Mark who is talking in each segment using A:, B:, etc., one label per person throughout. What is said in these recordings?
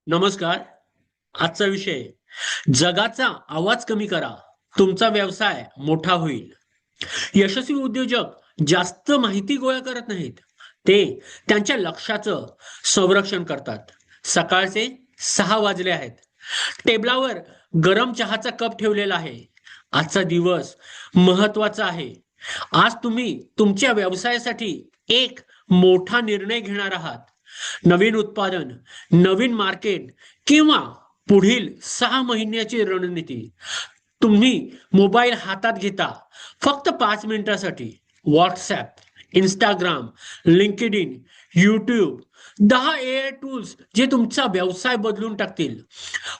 A: नमस्कार. आजचा विषय जगाचा आवाज कमी करा. तुमचा व्यवसाय मोठा होईल. यशस्वी उद्योजक जास्त माहिती गोळा करत नाहीत. ते त्यांच्या लक्ष्याचं संरक्षण करतात. सकाळचे 6 वाजले आहेत. टेबलावर गरम चहाचा कप ठेवलेला आहे. आजचा दिवस महत्वाचा आहे. आज तुम्ही तुमच्या व्यवसायासाठी एक मोठा निर्णय घेणार आहात. नवीन उत्पादन, नवीन मार्केट किंवा पुढील 6 महिन्याची रणनीती. तुम्ही मोबाईल हातात घेता फक्त 5 मिनिटासाठी. WhatsApp, Instagram, LinkedIn, YouTube, 10 AI tools जे तुमचा व्यवसाय बदलून टाकतील.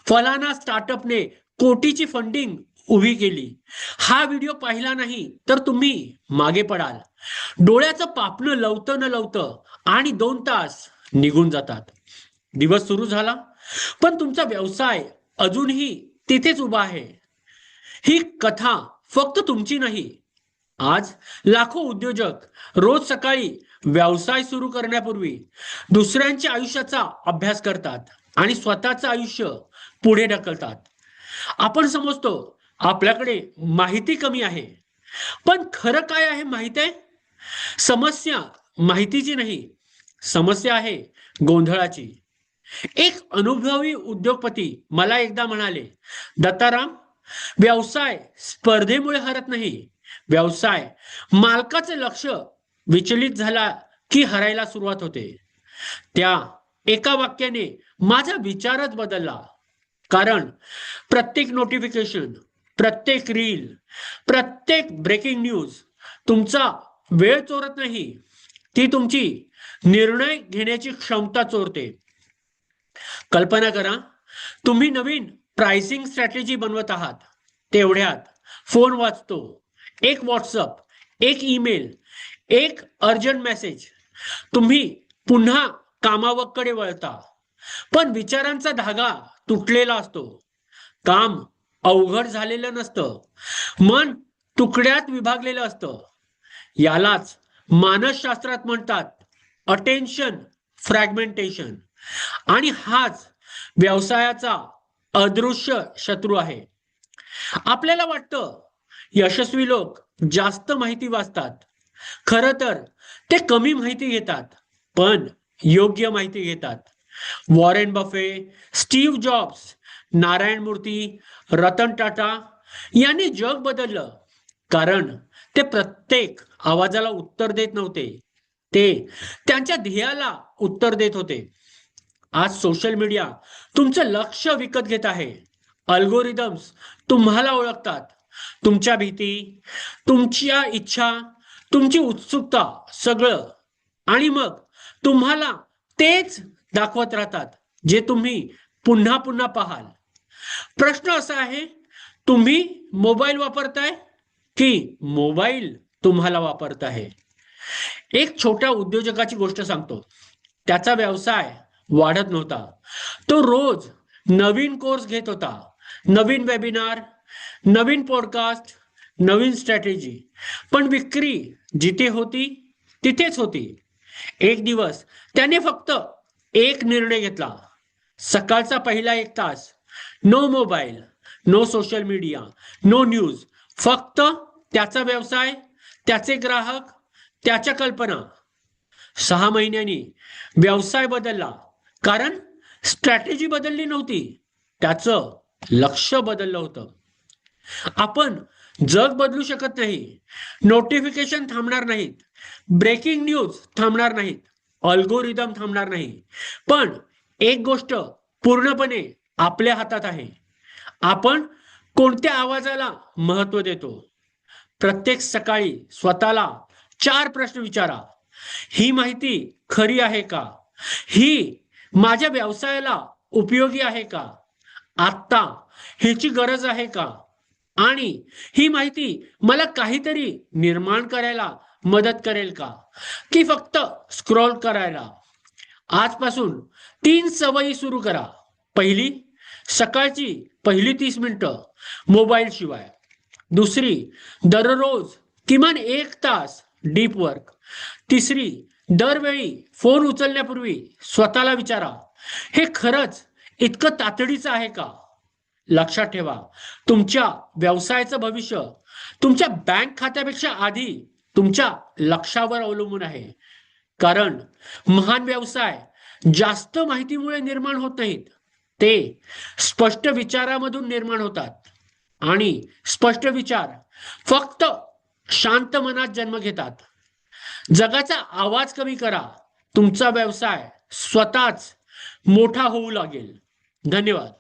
A: फलाना स्टार्टअपने कोटीची फंडिंग उभी केली. हा व्हिडिओ पाहिला नाही तर तुम्ही मागे पडाल. डोळ्याचं पापणं लवतं न लवतं आणि 2 तास निघून जातात. दिवस सुरू झाला पण तुमचा व्यवसाय अजूनही तिथेच उभा आहे. ही कथा फक्त तुमची नाही. आज लाखो उद्योजक रोज सकाळी व्यवसाय सुरू करण्यापूर्वी दुसऱ्यांच्या आयुष्याचा अभ्यास करतात आणि स्वतःचं आयुष्य पुढे ढकलतात. आपण समजतो आपल्याकडे माहिती कमी आहे, पण खरं काय आहे माहित आहे? समस्या माहितीची नाही, समस्या आहे गोंधळाची. एक अनुभवी उद्योगपती मला एकदा म्हणाले, दत्ताराम, व्यवसाय स्पर्धेमुळे हरत नाही, व्यवसाय मालकाचं लक्ष विचलित झाला की हरायला सुरुवात होते. त्या एका वाक्याने माझा विचारच बदलला. कारण प्रत्येक नोटिफिकेशन, प्रत्येक रील, प्रत्येक ब्रेकिंग न्यूज तुमचा वेळ चोरत नाही, ती तुमची निर्णय घेण्याची क्षमता चोरते. कल्पना करा, तुम्ही नवीन प्राइसिंग स्ट्रॅटेजी बनवत आहात. तेवढ्यात फोन वाजतो. एक व्हॉट्सअप, एक ईमेल, एक अर्जंट मेसेज. तुम्ही पुन्हा कामाकडे वळता, पण विचारांचा धागा तुटलेला असतो. काम अवघड झालेलं नसतं, मन तुकड्यात विभागलेलं असतं. यालाच मानसशास्त्रात म्हणतात अटेन्शन फ्रॅगमेंटेशन. आणि हाच व्यवसायाचा अदृश्य शत्रू आहे. आपल्याला वाटतं यशस्वी लोक जास्त माहिती वाचतात. खरं तर ते कमी माहिती घेतात, पण योग्य माहिती घेतात. Warren Buffett, Steve Jobs, Narayana Murthy, Ratan Tata यांनी जग बदललं, कारण ते प्रत्येक आवाजाला उत्तर देत नव्हते, ते त्यांच्या ध्येयाला उत्तर देत होते. आज सोशल मीडिया तुमचं लक्ष विकत घेत आहे. अल्गोरिदम्स तुम्हाला ओळखतात, तुमच्या भीती, तुमच्या इच्छा, तुमची उत्सुकता, सगळं. आणि मग तुम्हाला तेच दाखवत राहतात जे तुम्ही पुन्हा पुन्हा पाहाल. प्रश्न असा आहे, तुम्ही मोबाईल वापरताय की मोबाईल तुम्हाला वापरत आहे? एक छोट्या उद्योजकाची गोष्ट सांगतो. त्याचा व्यवसाय वाढत नव्हता. तो रोज नवीन कोर्स घेत होता, नवीन वेबिनार, नवीन पॉडकास्ट, नवीन स्ट्रॅटेजी. पण विक्री जिथे होती तिथेच होती. एक दिवस त्याने फक्त एक निर्णय घेतला. सकाळचा पहिला 1 तास no mobile, no social media, no news. फक्त त्याचा व्यवसाय, त्याचे ग्राहक, त्याच्या कल्पना. 6 महिन्यांनी व्यवसाय बदलला, कारण स्ट्रॅटेजी बदलली नव्हती, त्याचं लक्ष बदललं होतं. आपण जग बदलू शकत नाही. नोटिफिकेशन थांबणार नाहीत, ब्रेकिंग न्यूज थांबणार नाहीत, अल्गोरिदम थांबणार नाही. पण एक गोष्ट पूर्णपणे आपल्या हातात आहे. आपण कोणत्या आवाजाला महत्व देतो? प्रत्येक सकाळी स्वतःला 4 प्रश्न विचारा. ही माहिती खरी आहे का? ही माझ्या व्यवसायाला उपयोगी आहे का? आत्ता ह्याची गरज आहे का? आणि ही माहिती मला काहीतरी निर्माण करायला मदत करेल का, की फक्त स्क्रॉल करायला? आजपासून 3 सवयी सुरू करा. पहिली, सकाळची पहिली 30 मिनिटं मोबाईल शिवाय. दुसरी, दररोज किमान 1 तास डीप वर्क. तिसरी, दरवेळी फोन उचलण्यापूर्वी स्वतःला विचारा, हे खरंच इतकं तातडीचं आहे का? लक्षात ठेवा, तुमच्या व्यवसायाचं भविष्य तुमच्या बँक खात्यापेक्षा आधी तुमच्या लक्षावर अवलंबून आहे. कारण महान व्यवसाय जास्त माहितीमुळे निर्माण होत नाहीत, ते स्पष्ट विचारामधून निर्माण होतात. आणि स्पष्ट विचार फक्त शांत मनात जन्म घेतात. जगाचा आवाज कमी करा, तुमचा व्यवसाय स्वतःच मोठा होऊ लागेल. धन्यवाद.